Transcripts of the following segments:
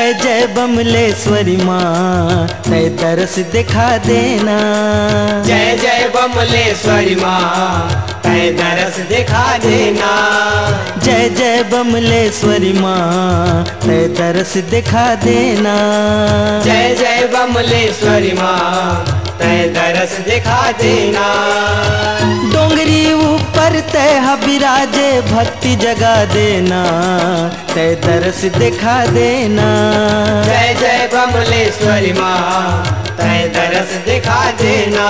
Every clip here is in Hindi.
जय जय बमलेश्वरी माँ तय तरस दिखा देना। जय जय बमलेश्वरी माँ तय तरस दिखा देना। जय जय बमलेश्वरी माँ तय तरस दिखा देना। जय जय बमलेश्वरी माँ तय तरस दिखा देना। डोंगरी ऊपर तय बिराजे भक्ति जगा देना तय तरस दिखा देना। जय जय बमलेश्वरी माँ तय तरस दिखा देना।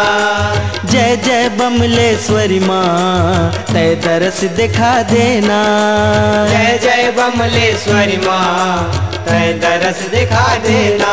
जय जय बमलेश्वरी माँ तय तरस दिखा देना। जय जय बमलेश्वरी माँ तय तरस दिखा देना।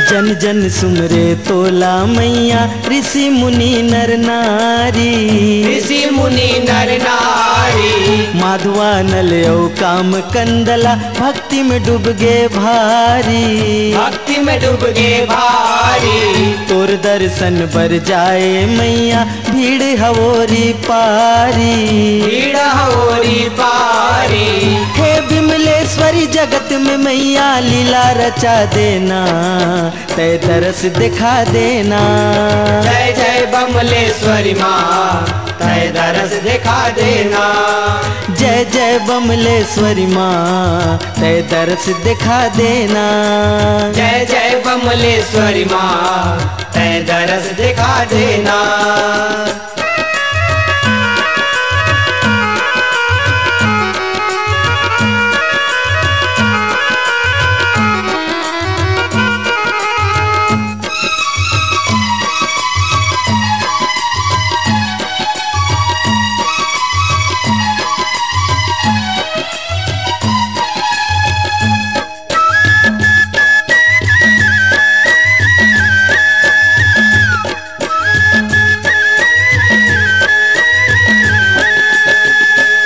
जन जन सुमरे तोला मैया ऋषि मुनि नर नारी। ऋषि मुनि नर नारी माधवा नलयो काम कंदला भक्ति में डूब गे भारी। भक्ति में डूब गे भारी। तोर दर्शन बर जाए मैया भीड़ हवोरी पारी। भीड़ हवोरी पारी। हे बिमलेश्वरी जगत में मैया लीला रचा देना तय तरस दिखा देना। जय जय बमलेश्वरी माँ तय तरस दिखा देना। जय जय बमलेश्वरी माँ तय तरस दिखा देना। जय जय बमलेश्वरी माँ तय तरस दिखा देना।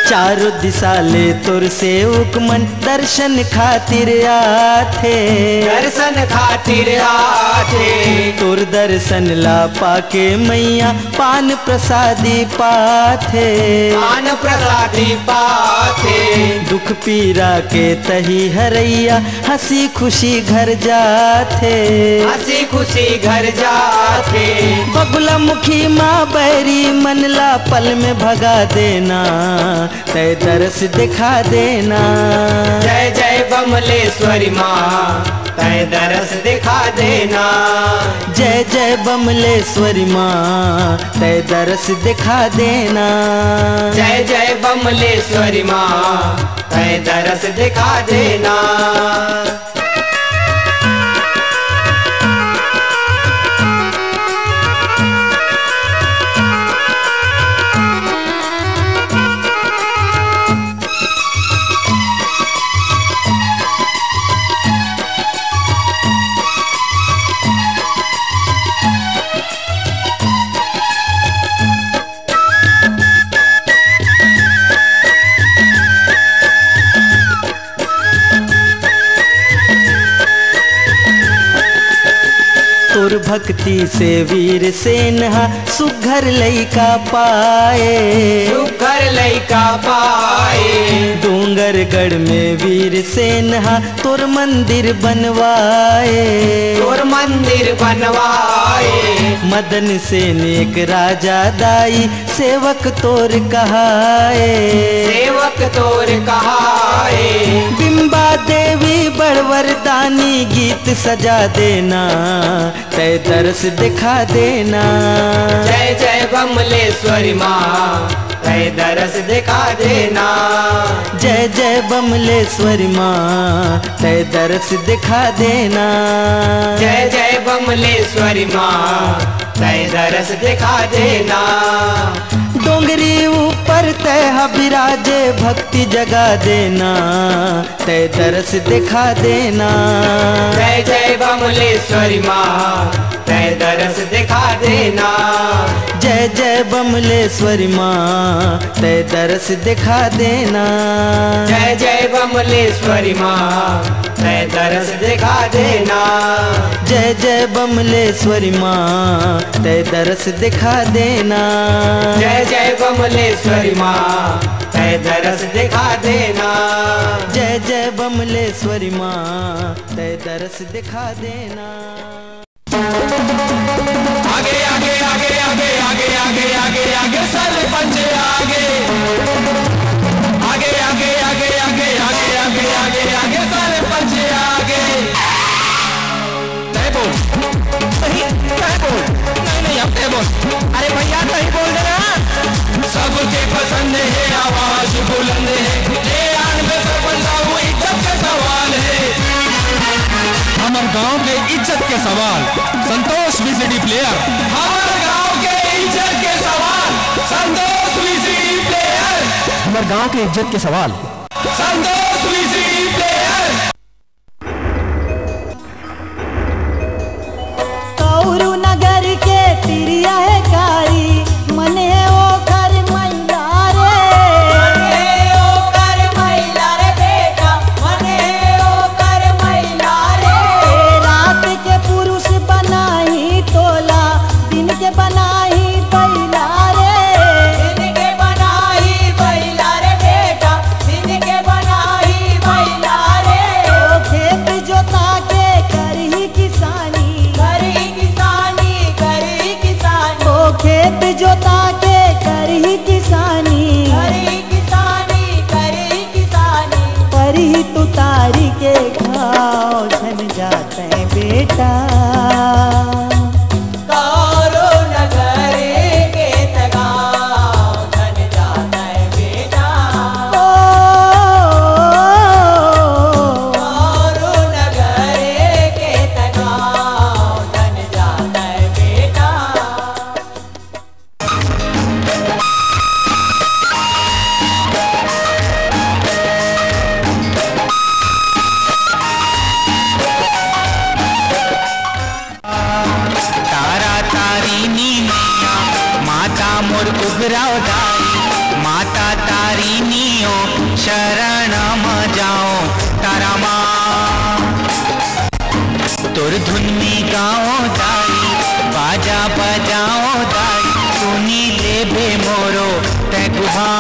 चारों दिशा ले तुर से उकमन दर्शन खातिर आथे। दर्शन खातिर आथे। तुर दर्शन ला पाके मैया पान प्रसादी पाथे। पान प्रसादी पाथे। दुख पीरा के तही हरैया हंसी खुशी घर जाथे। हंसी खुशी घर जाथे। बगुला मुखी माँ बैरी मनला पल में भगा देना तय तरस दिखा देना। जय जय बमलेश्वरी माँ तय तरस दिखा देना। जय जय बमलेश्वरी माँ तय तरस दिखा देना। जय जय बमलेश्वरी माँ तय तरस दिखा देना। तोर भक्ति से वीर सेनहा सुघर लइका पाए। सुघर लइका पाए। डूंगरगढ़ में वीर सेनहा तोर मंदिर बनवाए। तोर मंदिर बनवाए। मदन सेन एक राजा दाई सेवक तोर कहाए। सेवक तोर कहाए। बिंबा देवी बड़वरदानी गीत सजा देना तय तरस दिखा देना। जय जय बमलेश्वरी माँ तय तरस दिखा देना। जय जय बमलेश्वरी माँ तय तरस दिखा देना। जय जय बमलेश्वरी माँ तय तरस दिखा देना। डोंगरी ऊपर तय विराजे भक्ति जगा देना, तय दरस दिखा देना। जय जय बमलेश्वरी माँ, तय दरस दिखा देना। जय जय बमलेश्वरी माँ, तय दरस दिखा देना। जय जय बमलेश्वरी माँ, तय दरस दिखा देना। जय जय बमलेश्वरी माँ, तय दरस दिखा देना। जय जय बमलेश्वरी माँ, तय दरस दिखा देना। जय जय बमलेश्वरी माँ, तय दरस दिखा देना। आगे आगे आगे आगे आगे आगे आगे आगे सरपंच आगे, आगे आगे आगे आगे आगे आगे आगे आगे सरपंच आगे। तय बोल, नहीं तय बोल, नहीं नहीं अब तय बोल। अरे भैया तय बोल देना। सबके पसंद है आवाज बुलंद है, ये आन में सरपंच साहब इज्जत का सवाल है। हमारे गांव के इज्जत के सवाल संतोष वीसीडी प्लेयर। हमारे गांव के इज्जत के सवाल संतोष वीसीडी प्लेयर। हमारे गांव के इज्जत के सवाल संतोष वीसीडी प्लेयर। कौरू नगर के तिरिया है कारी, मने ओ कर मैला रे, मने ओ कर मैला रे बेटा, मने ओ कर मैला रे। रात के पुरुष बनाही तोला, दिन के बनाही बैला रे, दिन के बनाही बैला रे बेटा, दिन के बनाही बैला रे। ओ खेत जोता के करही किसानी, करही किसानी, करही किसानी। ओ खेत जोता के करही किसानी, करही किसानी, करही किसानी। करही तू तारी के घाव झन जाते बेटा, कौरो नगर के तगाव झन जाता है बेटा। कौरो नगर के तगाव झन जाता है बेटा। तारा तारिणी मैया माता मोर उगराव दाई, माता तारिणियो शरण में जाओ तारा माँ। तुर धुन में गाओ दाई, बाजा बजाओ दाई, सुनी ले बे मोरो तै गुहा।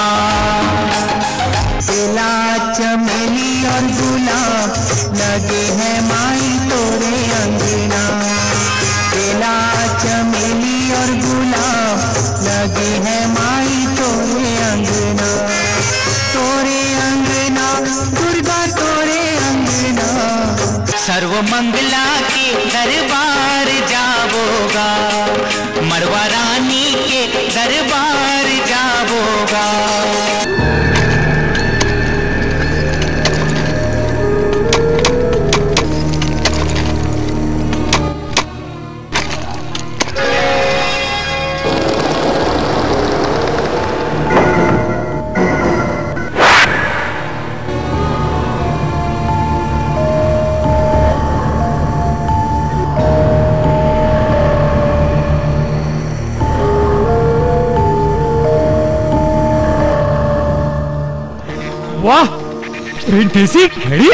बेला चमेली और गुलाब लगे हैं माई तोरे अंगना, बेला चमेली और गुलाब लगे हैं माई तोरे अंगना, तोरे अंगना दुर्गा तोरे अंगना। सर्व मंगला के दरबार जावोगा, मरवा रानी के दरबार जावोगा। वाह, प्रिंटेसी घड़ी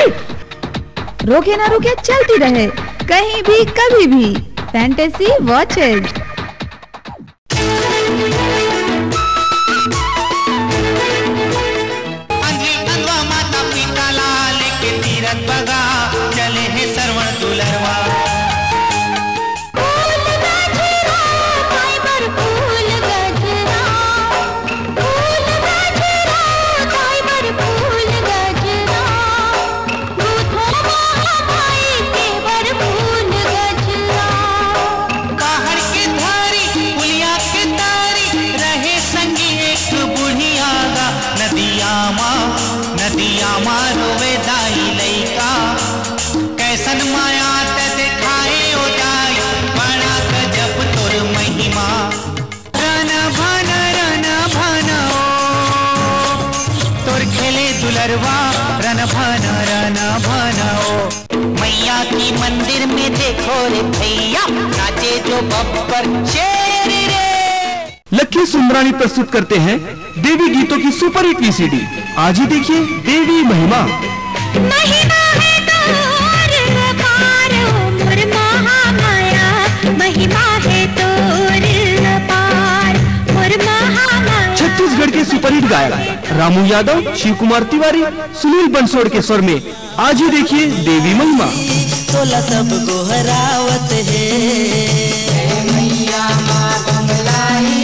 रोके ना रुके चलती रहे, कहीं भी कभी भी। Fantasy watches. माता पिता लाल के तीरथ बगा चले हैं सरवण दुलरवा। बाहर के नरवा रन भन ओ। मैया की मंदिर में देखो रे भैया, नाचे जो बब्बर शेर रे। लक्की सुंदरानी प्रस्तुत करते हैं देवी गीतों की सुपर हिट VCD। आज ही देखिए देवी महिमा। महिमा है तोर अपार उम्र महामाया, महिमा है तोर अपार उम्र महामाया। छत्तीसगढ़ के सुपरहिट गायक रामू यादव, शिव कुमार तिवारी, सुनील बंसोड़ के स्वर में आज ही देखिए देवी महिमा। तोला सब गोहरावत है मैया माँ बंगलाई,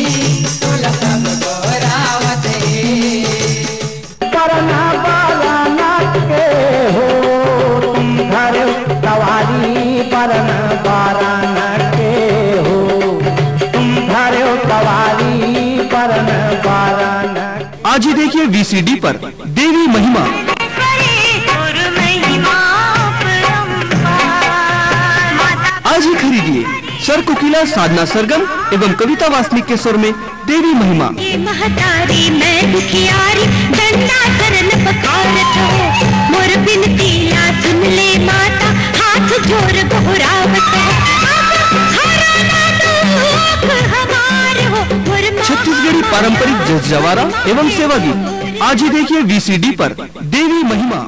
तोला सब गोहरावत है। परना बाराना के हो तुम घर सवारी, परना बाराना के हो तुम घर सवारी, परना बाराना। आज ही देखिए VCD पर देवी महिमा। आज ही खरीदिए सर कोकिला, साधना सरगम एवं कविता वासनिक के स्वर में देवी महिमा। महतारी मैं दुखियारी, डंडा शरण पकारत हो, मोर बिनती ला सुन ले माता, हाथ जोर गोहरावत हो। छत्तीसगढ़ी पारंपरिक जस जवारा एवं सेवा गीत आज ही देखिए VCD पर देवी महिमा।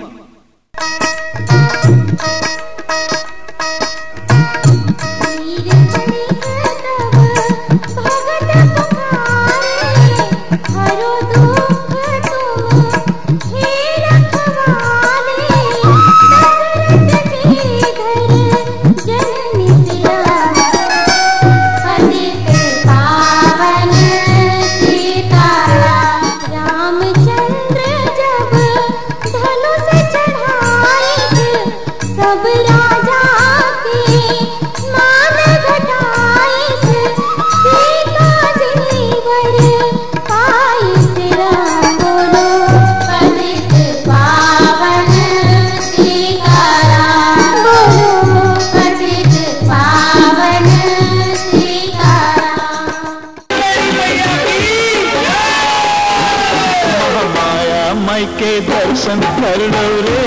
के दर्शन कर लो रे,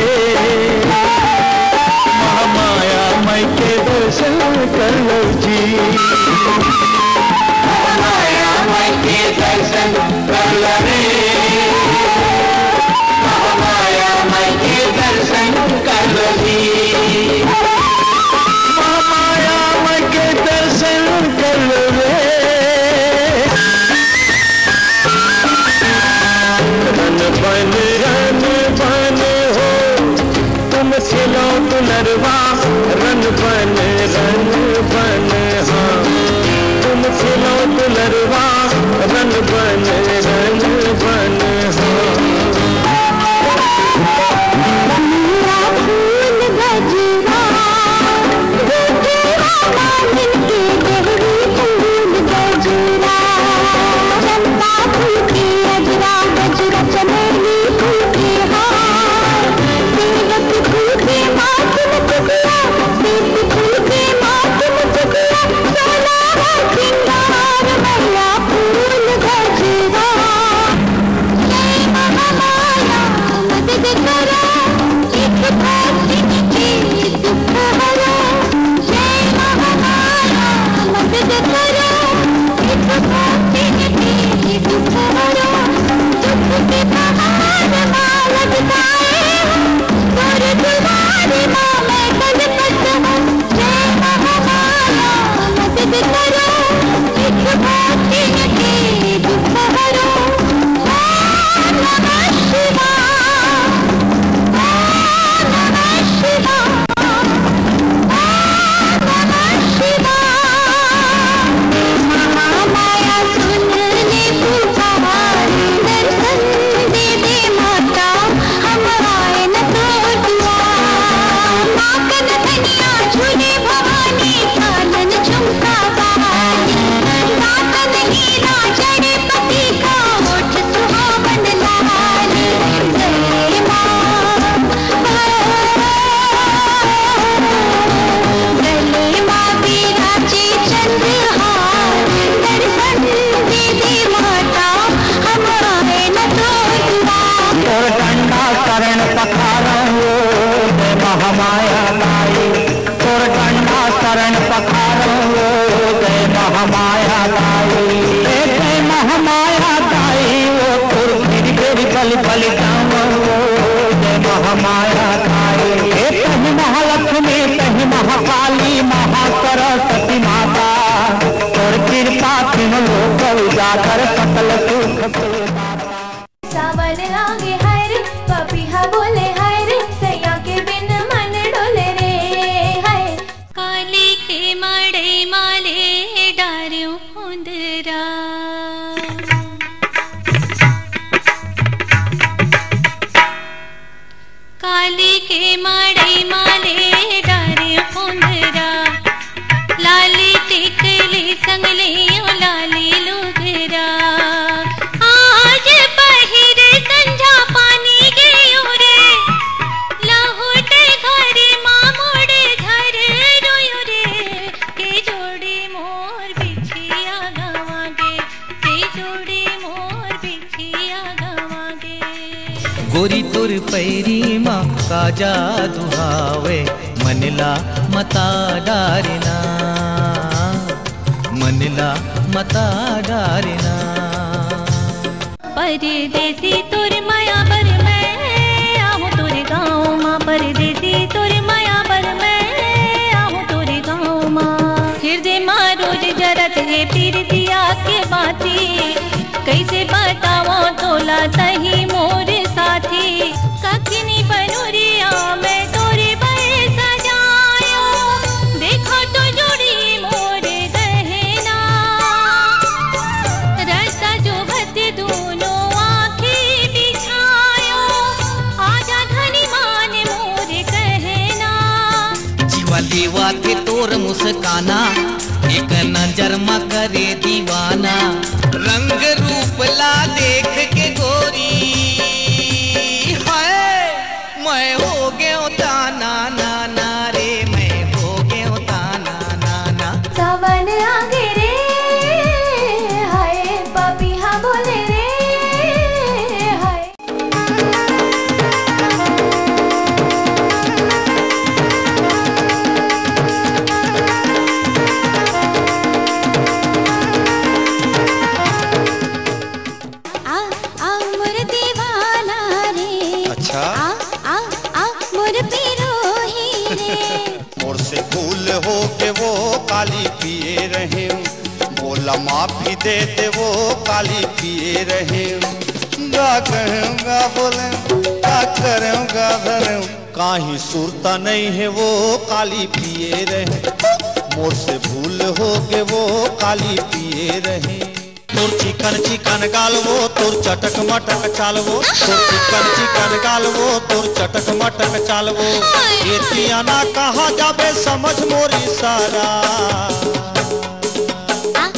महामाया माई के दर्शन कर लो जी। महामाया माई के दर्शन कर लो रे, महामाया माई के दर्शन कर लो जी। महामाया माई के दर्शन कर लो रे, रन बन हो तुम खिलो दुलरवा, रन बन हाँ तुम खिलो दुलरवा, रन बन शरण पखारो जय महामाया दाई, जय महामाया दाई वो तुर तेरी बलि बलि जाओ जय महामाया दाई। कहीं महालक्ष्मी कहीं महाकाली महासरस्वती माता और कृपा तीनों लोग उजागर सकल सुख के सावन आगे हाय रे पपीहा बोले हाय रे सैया के बिन मन डोले रे हाय। काली के माड़े माले डार्यो हुंदरा, काली के माड़े माले डार्यो हुंदरा, लाली टिकली संगले लाली लुगरा। आज बहिरे संझा पानी गयो रे, लहुटे घरे मामोड़े घर रोयो रे। के जोड़ी मोर बिछिया गवागे, के जोड़ी मोर बिछिया गवागे। गोरी तुर पैरी माँ का जादू हावे मनला मता डारिना, मनला मता डारिना। परदेसी तुर माया बर मैं आहूँ तुर गाँव माँ, परदेसी तुर माया बर मैं आहूँ तुर गाँव माँ। हृदय माँ रोज जरत है पीर दिया के बाती, कैसे बताओ तोला तही मोर साथी। कखनी बनूरिया मैं तोरे बल सजायो, देखो तो जोड़ी मोर गहना। रास्ता जो हत दोनों आँखें बिछायो, आजा धनी मान मोर कहना। जीवा दीवा के तोर मुस्काना एक नजर में करे दीवाना। रंग रूप ला देख के गोरी हाय मैं हो गयो ताना नाना रे, मैं हो गयो ताना नाना। सावन आगे रे हाय पपीहा बोले रे हाय। आ आ मोर दीवाना रे, अच्छा आ मोर पिरोही रे। मोर से भूल हो के वो काली पिए रहे, बोला माफी दे दे वो काली पिए रहे। गा कहूँगा बोले का करूँगा धरूँ, काहीं सुरता नहीं है वो काली पिए रहे। मोर से भूल हो के वो काली पिए रहे। तोर चिकन चिकन गालवो तोर चटक मटक चालवो, तोर चिकन चिकन गालवो तोर चटक मटक चालवो। ये तियाना कहा जाबे समझ मोरी सारा। आ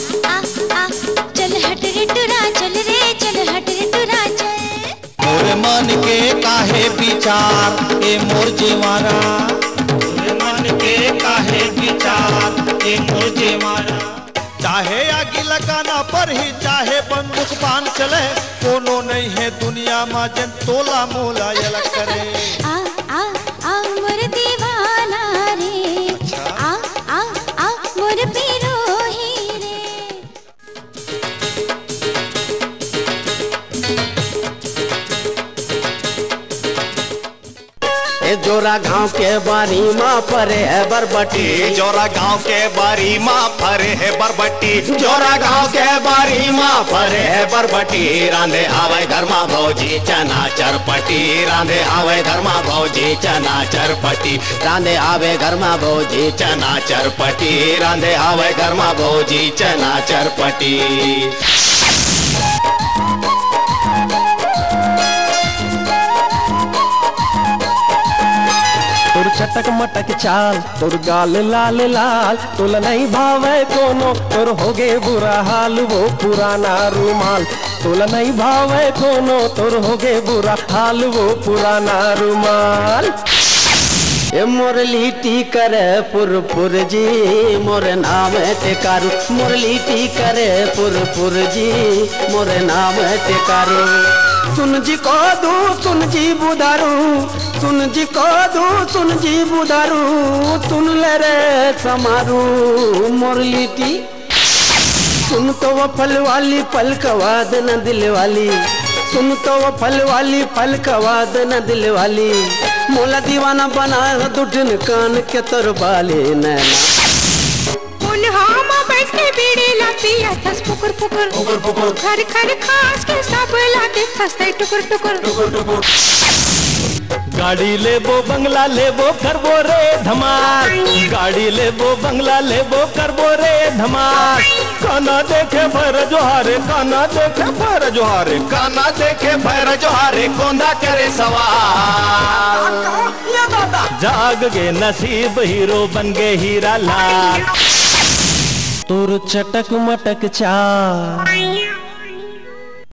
चल हट रे टुरा चल रे, चल हट रे टुरा चल। मोरे मन के काहे विचार ए मोर जेवारा, मोरे मन के काहे विचार ए मोर जेवारा। चाहे आगे लगाना पर ही चाहे बंदूक बान चले, कोनो नहीं है दुनिया में जन तोला मोला ये करे। आ मोर दीवाना रे, आ मोर पिरोही रे। जोरा गांव के बारी माँ परे है बरबटी, जोरा गांव के बारी माँ फरे है बरबटी, जोरा गांव के बारी माँ परे है बरबटी। रांधे आवे धर्मा भौजी चना चरपटी, रांधे आवे धर्मा भौजी चना चरपटी, रांधे आवे घरमा भौजी चना चरपटी, रांधे आवे घरमा भौजी चना चरपटी। तोर चटक मटक चाल तोर गाल लाल लाल, तोला नहीं भावे कोनो तोर होगे बुरा हाल वो पुराना रुमाल। तोला नहीं भावे कोनो तोर होगे बुरा हाल वो पुराना रुमाल। ए मुरलीटी करे पुर जी मोरे नाम टेकारू, मुरलीटी करे पुर जी मोरे नाम टेकारू। सुन जी को दू सुन जी बुधारू, सुन जी को दू सुन जी बुधारू, सुन ले रे समारू मुरलीटी। सुन तो वो फल वाली पल कवाद न दिल वाली, सुन तो वो फल वाली पल कवाद न दिल वाली। मोला दीवाना बना दुठन कान के तोर बाले नैना। उन्हामा बैठ के बीड़ी लाती है थस पुकुर पुकुर पुकुर पुकुर, खर खर खास के सब लाते थसते टुकुर टुकुर टुकुर टुकुर। गाड़ी लेबो बंगला लेबो करबो रे धमाल, गाड़ी लेबो बंगला लेबो करबो रे धमाल। काना देखे भैर जोहारे, काना देखे भैर जोहारे, काना देखे भैर जोहारे, कोंदा करे सवाल। जाग गे नसीब हीरो बन गे हीरा लाल। तोर चटक मटक चाल